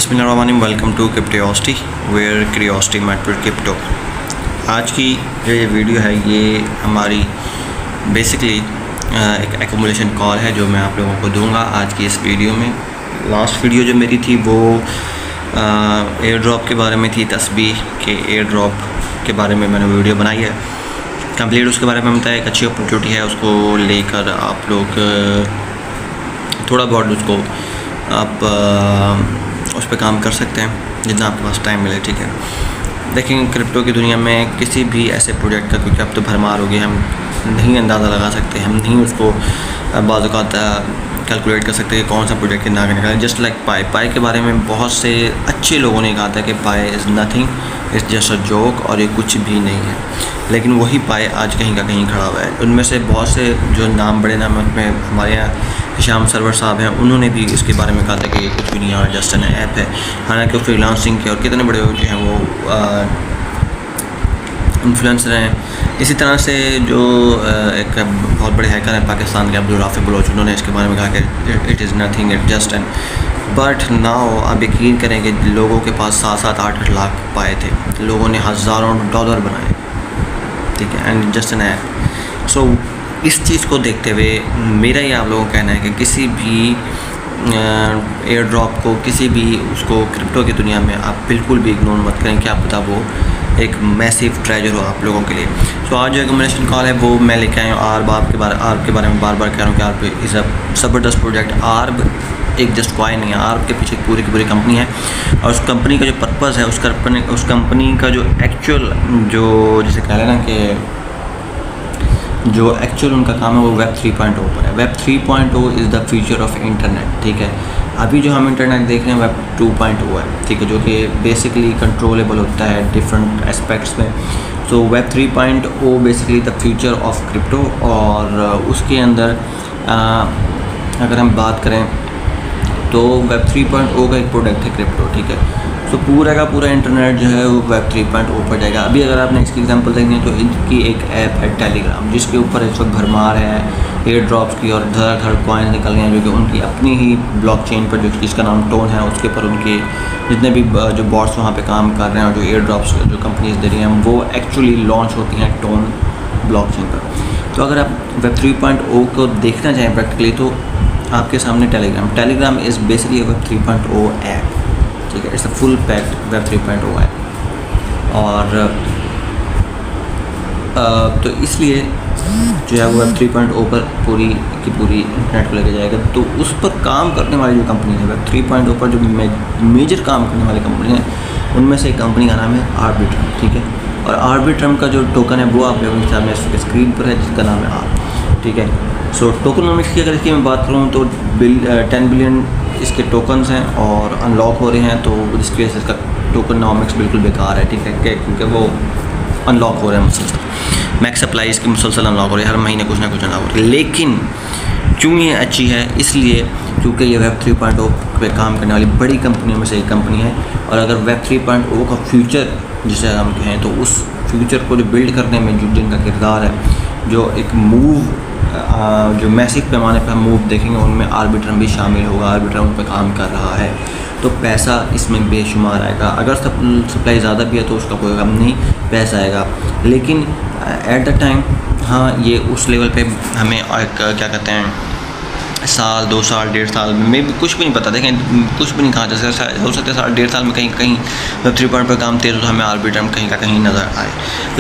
बिस्मिल्लाहिर्रहमानिर्रहीम। Welcome to Cryptocity where curiosity met with crypto. आज की जो ये वीडियो है ये हमारी बेसिकली एक एक्यूमुलेशन कॉल है जो मैं आप लोगों को दूंगा आज की इस वीडियो में। लास्ट वीडियो जो मेरी थी वो एयर ड्रॉप के बारे में थी, तस्बीह के एयर ड्रॉप के बारे में मैंने वीडियो बनाई है कंप्लीट। उसके बारे में बताया एक अच्छी अपॉर्चुनिटी है, उसको लेकर आप लोग थोड़ा बहुत उसको आप उस पर काम कर सकते हैं जितना आपके पास टाइम मिले। ठीक है, देखेंगे क्रिप्टो की दुनिया में किसी भी ऐसे प्रोजेक्ट का, क्योंकि अब तो भरमार हो गए, हम नहीं अंदाज़ा लगा सकते, हम नहीं उसको बाज़ औक़ात कैलकुलेट कर सकते कि कौन सा प्रोजेक्ट कितना का निकाले। जस्ट लाइक पाई के बारे में बहुत से अच्छे लोगों ने कहा था कि pi is nothing, it's just a joke, और ये कुछ भी नहीं है। लेकिन वही पाई आज कहीं का कहीं खड़ा हुआ है। उनमें से बहुत से जो नाम बड़े नाम उसमें हमारे यहाँ हिशाम सरवर साहब हैं, उन्होंने भी इसके बारे में कहा था कि कुछ भी नहीं है, जस्ट एन ऐप है। हालांकि वो फ्रीलांसिंग के और कितने बड़े जो हैं वो इन्फ्लुएंसर हैं। इसी तरह से जो एक बहुत बड़े हैकर हैं पाकिस्तान के, अब्दुल राफी बलोच, उन्होंने इसके बारे में कहा कि it is nothing, it just an. But now आप यकीन करें कि लोगों के पास 7-7, 8-8 लाख पाए थे, लोगों ने हज़ारों डॉलर बनाए। ठीक है, एंड जस्ट एन ऐप। सो इस चीज़ को देखते हुए मेरा ये आप लोगों का कहना है कि किसी भी एयर ड्रॉप को, किसी भी उसको क्रिप्टो की दुनिया में आप बिल्कुल भी इग्नोर मत करें, क्या पता वो एक मैसिव ट्रेजर हो आप लोगों के लिए। तो आज जो एक्यूमुलेशन कॉल है वो मैं लेके आया हूँ आर्ब के बारे में बार बार कह रहा हूँ कि आर्ब इज़ अ ज़बरदस्त प्रोजेक्ट। आर्ब एक जस्ट कॉइन नहीं है, आर्ब के पीछे पूरी की पूरी कंपनी है, और उस कंपनी का जो पर्पज़ है, उस कंपनी का जो एक्चुअल जो जिसे कह रहे हैं ना कि जो एक्चुअल उनका काम है वो वेब 3.0 पर है। Web 3.0 is the future of internet. ठीक है, अभी जो हम इंटरनेट देख रहे हैं वेब 2.0 है। ठीक है, जो कि बेसिकली कंट्रोलेबल होता है डिफरेंट एस्पेक्ट्स में। तो web 3.0 basically the future of crypto, और उसके अंदर अगर हम बात करें तो वेब 3.0 का एक प्रोडक्ट है क्रिप्टो। ठीक है, तो पूरा का पूरा इंटरनेट जो है वो वेब 3.0 पर जाएगा। अभी अगर आपने इसकी एग्जांपल देखनी है तो इनकी एक ऐप है टेलीग्राम, जिसके ऊपर इस वक्त भरमार है एयर ड्रॉप्स की, और धड़ कॉइन निकल रही हैं जो कि उनकी अपनी ही ब्लॉकचेन पर, जो जिसका नाम टोन है, उसके पर उनके जितने भी जो बॉट्स वहाँ पे काम कर रहे हैं और जो एयर ड्रॉप्स जो कंपनीज दे रही हैं वो एक्चुअली लॉन्च होती हैं टोन ब्लॉकचेन पर। तो अगर आप वेब 3.0 को देखना चाहें प्रैक्टिकली तो आपके सामने Telegram is basically web 3.0 app. ठीक है, it's a full packed web 3.0 है, और तो इसलिए जो है वो वेब 3.0 पर पूरी की पूरी इंटरनेट को लेके जाएगा। तो उस पर काम करने वाली जो कंपनी है वेब 3.0 पर जो मेजर काम करने वाली कंपनी है, उनमें से एक कंपनी का नाम है आर्बिट्रम। ठीक है, और आर्बिट्रम का जो टोकन है वो आप लोगों के सामने स्क्रीन पर है, जिसका नाम है आर्ब। ठीक है, सो टोकनोमिक्स की अगर इसकी मैं बात करूँ तो 10 बिलियन इसके टोकन्स हैं और अनलॉक हो रहे हैं, तो जिसकी वजह से इसका टोकनोमिक्स बिल्कुल बेकार है। ठीक है, क्योंकि वो अनलॉक हो रहे हैं मुसलसल, मैक्स सप्लाई इसकी मुसलसल अनलॉक हो रही है, हर महीने कुछ ना कुछ अनलॉक हो रही है। लेकिन क्यों ये अच्छी है, इसलिए क्योंकि ये वेब 3.0 पे काम करने वाली बड़ी कंपनियों में से एक कंपनी है। और अगर वेब 3.0 का फ्यूचर जिसे हम कहें तो उस फ्यूचर को जो बिल्ड करने में जो जिनका किरदार है, जो एक मूव जो मैसिव पैमाने पर मूव देखेंगे, उनमें आर्बिट्रम भी शामिल होगा। आर्बिट्रम उन पर काम कर रहा है, तो पैसा इसमें बेशुमार आएगा। अगर सप्लाई ज़्यादा भी है तो उसका कोई गम नहीं, पैसा आएगा। लेकिन एट द टाइम हाँ, ये उस लेवल पे हमें एक क्या कहते हैं, साल 2 साल 1.5 साल में भी कुछ भी नहीं पता। देखें, कुछ भी नहीं कहा जा सकता, हो सकता है साल 1.5 साल में कहीं वेब 3.0 पर काम तेज़ हो तो हमें आर्बिट्रम कहीं का कहीं नज़र आए।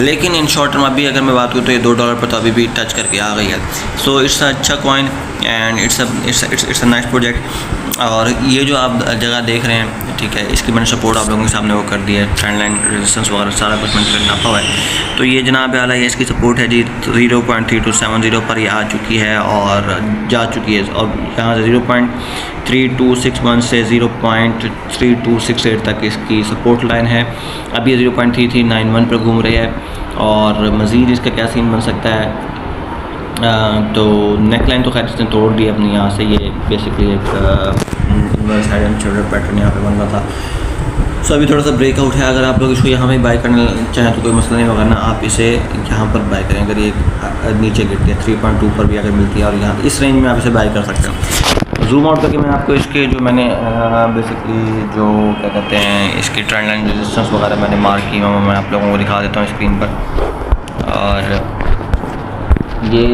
लेकिन इन शॉर्ट टर्म अभी अगर मैं बात करूँ तो ये $2 पर तो अभी भी टच करके आ गई है। सो इट्स अच्छा coin and it's a nice project. और ये जो आप जगह देख रहे हैं, ठीक है, इसकी मैंने सपोर्ट आप लोगों के सामने वो कर दिया है, ट्रेंड लाइन रेजिस्टेंस वगैरह सारा कुछ मैंने नापा हुआ है। तो ये जनाब आला है, इसकी सपोर्ट है जी 0.3270 पर ये आ चुकी है और जा चुकी है, और यहाँ से 0.3261 से 0.3268 तक इसकी सपोर्ट लाइन है। अभी 0.3391 पर घूम रही है, और मज़ीद इसका क्या सीन बन सकता है। तो नेक लाइन तो खैर इसने तोड़ दी अपनी, यहाँ से ये बेसिकली एक साइड एंड शोल्डर पैटर्न यहाँ पे बन रहा था। सो अभी थोड़ा सा ब्रेकआउट है। अगर आप लोग इसको यहाँ में बाय करना चाहें तो कोई मसला नहीं होगा ना, आप इसे यहाँ पर बाय करें। अगर ये नीचे गिरती है 3.2 पर भी अगर मिलती है, और यहाँ इस रेंज में आप इसे बाय कर सकते हैं। जूम आउट करके मैं आपको इसके जो मैंने बेसिकली जो क्या कहते हैं इसकी ट्रेंड लाइन रेजिस्टेंस वगैरह मैंने मार्क की मैं आप लोगों को दिखा देता हूँ स्क्रीन पर। और ये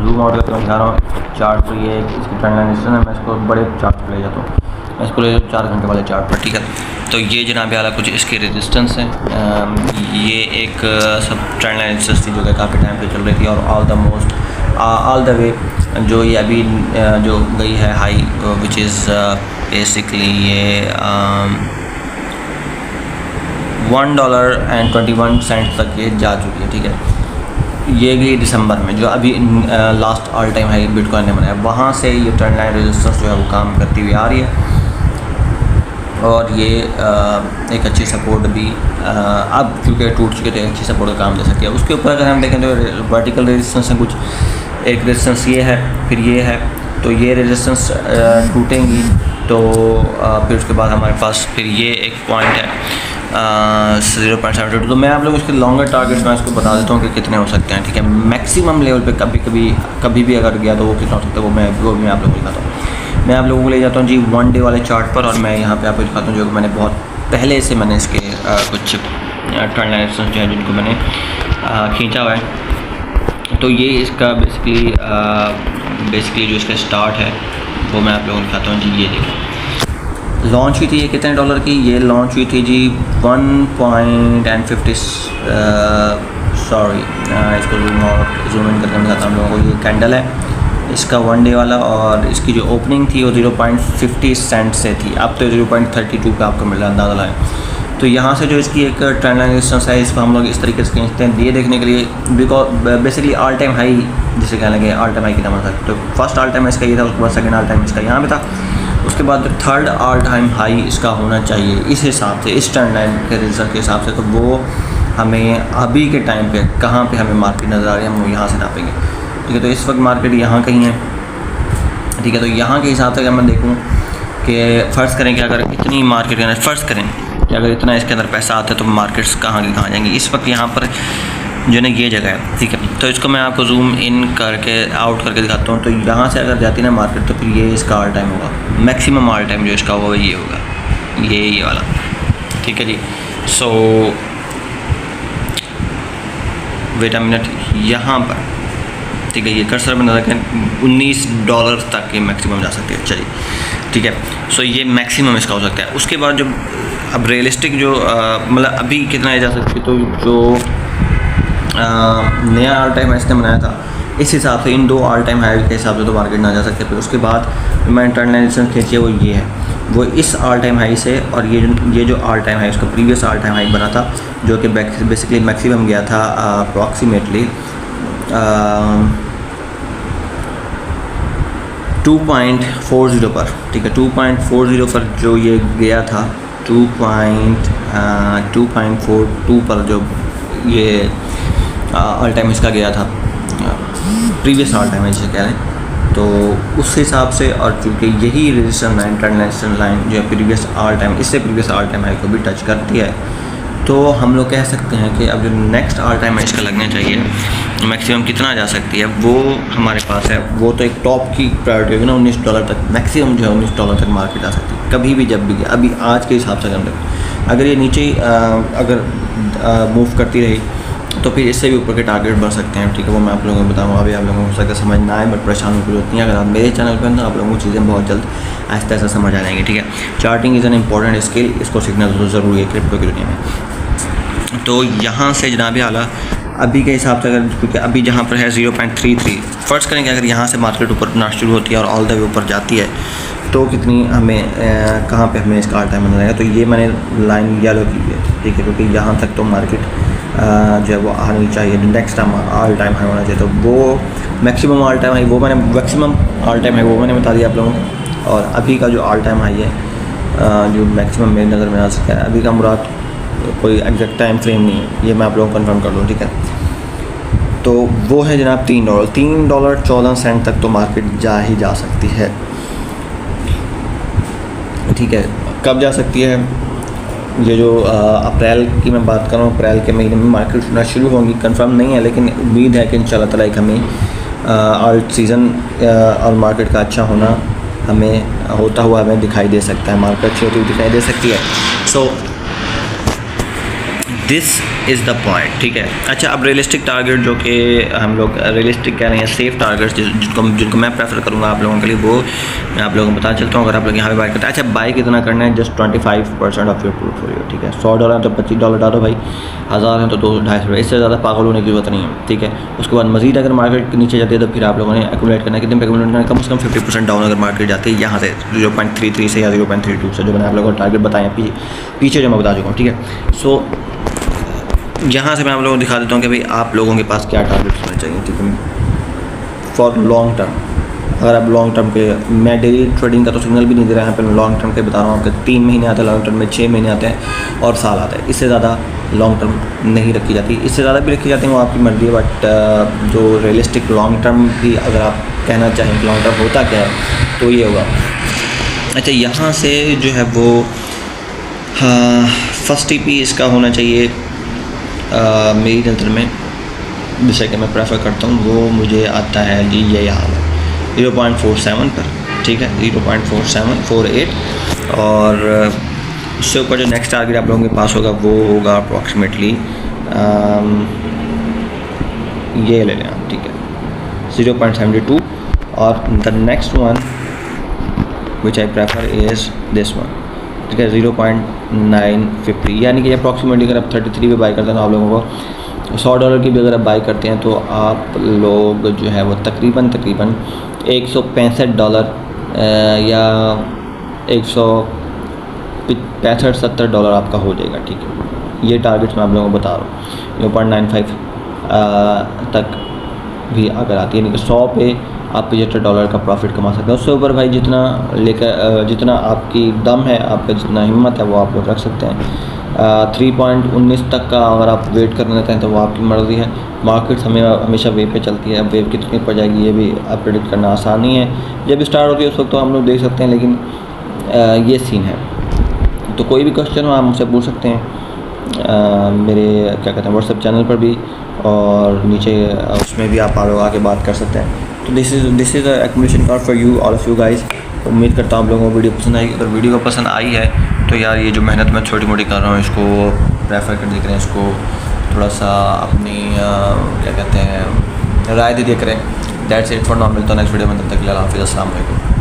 जूम आउट करके मैं दिखा रहा हूँ चार्ट पर, ये इसकी ट्रेंड लाइन रेजिस्टेंस है। मैं इसको बड़े चार्ट पर ले जाता हूँ, मैं इसको ले 4 घंटे वाले चार्ट पर, ठीक है। तो ये जनाब आला कुछ इसकी रेजिस्टेंस है। ये एक सब ट्रेंड लाइन रेजिस्टेंस थी जो कि काफ़ी टाइम पे चल रही थी, और ऑल द वे जो ये अभी जो गई है हाई, विच इज़ बेसिकली ये $1.21 तक ये जा चुकी है, ठीक है। ये गई दिसंबर में, जो अभी last all time high bitcoin ने बनाया, वहाँ से ये ट्रेंड लाइन रेजिस्टेंस जो है वो काम करती हुई आ रही है। और ये एक अच्छी सपोर्ट भी अब चूँकि टूट चुके थे, अच्छी सपोर्ट का काम दे सकती है। उसके ऊपर अगर हम देखें तो वर्टिकल रेजिस्टेंस है कुछ, एक रेजिस्टेंस ये है, फिर ये है। तो ये रेजिस्टेंस टूटेंगी तो फिर उसके बाद हमारे पास फिर ये एक पॉइंट है 0.72। तो मैं आप लोगों को इसके लॉन्गर टारगेट्स मैं इसको बता देता हूँ कि कितने हो सकते हैं, ठीक है। मैक्सिमम लेवल पे कभी भी अगर गया तो वो कितना हो सकता है, वो मैं आप लोगों को दिखाता हूँ। मैं आप लोगों को ले जाता हूँ जी 1 डे वाले चार्ट पर, और मैं यहाँ पे आपको दिखाता हूँ जो मैंने बहुत पहले से मैंने इसके कुछ ट्रेंड लाइन जो है जिनको मैंने खींचा हुआ है। तो ये इसका बेसिकली जो इसका स्टार्ट है वो मैं आप लोगों को दिखाता हूँ जी। ये देखिए लॉन्च हुई थी ये कितने डॉलर की, ये लॉन्च हुई थी जी 1.50 सॉरी इसको जूम इन करके दिखाता हूँ हम लोगों को। ये कैंडल है इसका 1 डे वाला, और इसकी जो ओपनिंग थी वो 0.50 सेंट से थी, अब तो 0.32 पे आपको मिल रहा है, अंदाज़ा लगाएं। तो यहाँ से जो इसकी एक ट्रेंड लाइन रेजिस्टेंस है, इसको हम लोग इस तरीके से खींचते हैं ये देखने के लिए, because basically all time high जिसे कहने लगे, ऑल टाइम हाई कितना बन सकता। तो फर्स्ट ऑल टाइम इसका ये था, उसके बाद सेकंड ऑल टाइम इसका यहाँ पे था, उसके बाद थर्ड ऑल टाइम हाई इसका होना चाहिए इस हिसाब से, इस ट्रेंड लाइन के रेजिस्टेंस के हिसाब से। तो वो हमें अभी के टाइम पे कहाँ पे हमें मार्केट नज़र आ रही है, हम वो यहाँ से नापेंगे, ठीक है। तो इस वक्त मार्केट यहाँ कहीं है, ठीक है। तो यहाँ के हिसाब से अगर मैं देखूँ कि फ़र्ज़ करें कि अगर इतनी मार्केट के अंदर फ़र्ज़ करें कि अगर इतना इसके अंदर पैसा आता है तो मार्केट्स कहाँ की कहाँ जाएंगी। इस वक्त यहाँ पर जो है ये जगह है, ठीक है। तो इसको मैं आपको जूम इन करके आउट करके दिखाता हूँ। तो यहाँ से अगर जाती है ना मार्केट, तो फिर ये इसका ऑल टाइम होगा, मैक्सिमम ऑल टाइम जो इसका होगा ये होगा, ये वाला, ठीक है जी। सो वेट अ मिनट, यहाँ पर ठीक है, ये कर्सर में नजर रखें, $19 तक ये मैक्सिमम जा सकती है, चलिए ठीक है। सो ये मैक्सिमम इसका हो सकता है। उसके बाद जो अब रियलिस्टिक जो मतलब अभी कितना जा सकती है, तो जो नया ऑल टाइम इसने बनाया था इस हिसाब से, इन 2 ऑल टाइम हाई के हिसाब से तो मार्केट ना जा सकते। फिर उसके बाद मैं इंटरनेशनल खींची है वो ये है, वो इस ऑल टाइम हाई से, और ये जो ऑल टाइम हाई उसका प्रीवियस ऑल टाइम हाई बना था, जो कि बेसिकली मैक्सिमम गया था अप्रॉक्सीमेटली 2.40 पर, ठीक है। 2.40 पर जो ये गया था, 2.42 पर जो ये ऑल टाइम इसका गया था, प्रीवियस ऑल टाइम जिसे कह रहे हैं, तो उस हिसाब से। और चूँकि यही रेजिस्टेंस लाइन, ट्रेंड लाइन जो है प्रीवियस ऑल टाइम, इससे प्रीवियस ऑल टाइम हाई को भी टच करती है, तो हम लोग कह सकते हैं कि अब जो नेक्स्ट ऑल टाइम है इसका लगना चाहिए, मैक्सिमम कितना जा सकती है वो हमारे पास है। वो तो एक टॉप की प्रायोरिटी होगी ना, $19 तक मैक्सिमम जो है $19 तक मार्केट आ सकती है कभी भी जब भी। अभी आज के हिसाब से अगर ये नीचे अगर मूव करती रही तो फिर इससे भी ऊपर के टारगेट बढ़ सकते हैं, ठीक है। वो मैं आप लोगों को बताऊँगा, अभी आप लोगों को हो सकता है समझ ना आए, बट परेशान की जरूरत नहीं है। अगर आप मेरे चैनल पर हैं तो आप लोगों को चीज़ें बहुत जल्द आहिस्ता आहिस्ता समझ आ जाएंगी, ठीक है। Charting is an important skill, इसको सीखना ज़रूरी है क्रिप्टो की दुनिया में। तो यहाँ से जनाब आला अभी के हिसाब से, अगर क्योंकि अभी जहाँ पर है 0.33, फ़र्ज़ करें कि अगर यहाँ से मार्केट ऊपर उठना शुरू होती है और ऑल द वे ऊपर जाती है, तो कितनी हमें कहाँ पे हमें इसका ऑल टाइम बना रहेगा। तो ये मैंने लाइन येलो की है, ठीक है, क्योंकि यहाँ तक तो मार्केट जो है वो आनी चाहिए, next time all time high होना चाहिए। तो वो मैक्सिमम ऑल टाइम हाई वो मैंने मैक्सिमम ऑल टाइम हाई वो मैंने बता दिया आप लोगों को। और अभी का जो ऑल टाइम हाई है जो मैक्सिमम मेरी नज़र में आ सकता है, अभी का मुराद कोई एग्जैक्ट टाइम फ्रेम नहीं है, ये मैं आप लोगों को कन्फर्म कर दूँ, ठीक है। तो वो है जनाब $3.14 तक तो मार्केट जा ही जा सकती है, ठीक है। कब जा सकती है, ये जो अप्रैल की मैं बात कर रहा हूँ, अप्रैल के महीने में मार्केट उठना शुरू होंगी, कंफर्म नहीं है, लेकिन उम्मीद है कि इंशाल्लाह ताला एक हमें ऑल्ट सीज़न और मार्केट का अच्छा होना हमें होता हुआ हमें दिखाई दे सकता है, मार्केट अच्छी होती हुई दिखाई दे सकती है। So this is the point, ठीक है। अच्छा, अब रियलिस्टिक टारगेट जो कि हम लोग रियलिस्टिक कह रहे हैं, सेफ़ टारगेट्स जिनको मैं प्रेफर करूँगा आप लोगों के लिए, वो मैं आप लोगों को बता चलता हूँ। अगर आप लोग यहाँ पे बाय करते हैं, अच्छा बाय कितना करना है, जस्ट 25% ऑफ योर पोर्टफोलियो, ठीक है। $100 है तो $25 डालो भाई, 1000 है तो 200-250, इससे ज़्यादा पागल होने की जरूरत नहीं है, ठीक है। उसके बाद मजीद अगर मार्केट के नीचे जाती है तो फिर आप लोगों ने एक्यूमुलेट करना है, कितने पे एक्यूमुलेट करना है, कम से कम 50% डाउन अगर मार्केट जाती है यहाँ से 0.33 से या 0.32 से, जो मैंने आप लोगों को टारगेट बताए हैं पीछे जो मैं बता चुका हूँ, ठीक है। सो यहाँ से मैं आप लोगों को दिखा देता हूँ कि भाई आप लोगों के पास क्या टारगेट्स होने चाहिए, ठीक है, फॉर लॉन्ग टर्म। अगर आप लॉन्ग टर्म के, मैं डेली ट्रेडिंग का तो सिग्नल भी नहीं दे रहा है, पर लॉन्ग टर्म के बता रहा हूँ आपके 3 महीने आते हैं लॉन्ग टर्म में, 6 महीने आते हैं और साल आता है। इससे ज़्यादा लॉन्ग टर्म नहीं रखी जाती, इससे ज़्यादा भी रखी जाती है वो आपकी मर्ज़ी है, बट जो रियलिस्टिक लॉन्ग टर्म भी अगर आप कहना चाहें कि लॉन्ग टर्म होता क्या है तो ये होगा। अच्छा, यहाँ से जो है वो फर्स्ट टीपी इसका होना चाहिए मेरी नज़र में, जैसे कि मैं प्रेफर करता हूँ, वो मुझे आता है जी ये यहाँ 0.47 पर, ठीक है, 0.4748। और उससे ऊपर जो नेक्स्ट टारगेट आप लोगों के पास होगा वो होगा अप्रॉक्सीमेटली ये ले लें आप, ठीक है, 0.72। और the next one which I prefer is this one, ठीक है, 0.950, यानी कि अप्रॉक्सीमेटली अगर आप 33 पे बाई करते हैं तो आप लोगों को $100 की भी अगर आप बाई करते हैं तो आप लोग जो है वो तकरीबन $165 या $165-70 आपका हो जाएगा, ठीक है। ये टारगेट्स मैं आप लोगों को बता रहा हूँ, 0.95 तक भी अगर आती है, यानी कि 100 पे आप $75 का प्रॉफिट कमा सकते हैं। उससे ऊपर भाई जितना लेकर जितना आपकी दम है, आपका जितना हिम्मत है वो आप लोग रख सकते हैं। 3.19 तक का अगर आप वेट करना चाहते हैं तो वो आपकी मर्ज़ी है। मार्केट हमेशा वेव पे चलती है, अब वेव कितनी पर जाएगी ये भी आप प्रेडिक्ट करना आसान नहीं है। जब स्टार्ट होती है उस वक्त तो हम लोग देख सकते हैं, लेकिन ये सीन है। तो कोई भी क्वेश्चन हो आप मुझसे पूछ सकते हैं मेरे क्या कहते हैं व्हाट्सएप चैनल पर भी, और नीचे उसमें भी आप आगे बात कर सकते हैं। तो this is accumulation card for you all of you guys. उम्मीद करता हूँ आप लोगों को वीडियो पसंद आई। अगर वीडियो पसंद आई है तो यार ये जो मेहनत मैं छोटी मोटी कर रहा हूँ इसको प्रेफर कर दिया करें, इसको थोड़ा सा अपनी क्या कहते हैं राय दे दिया करें। दैट्स इट फॉर नाउ, मिलता हूँ नेक्स्ट वीडियो में, तब तक के लिए अल्लाह हाफ़िज़, अस्सलाम वालेकुम।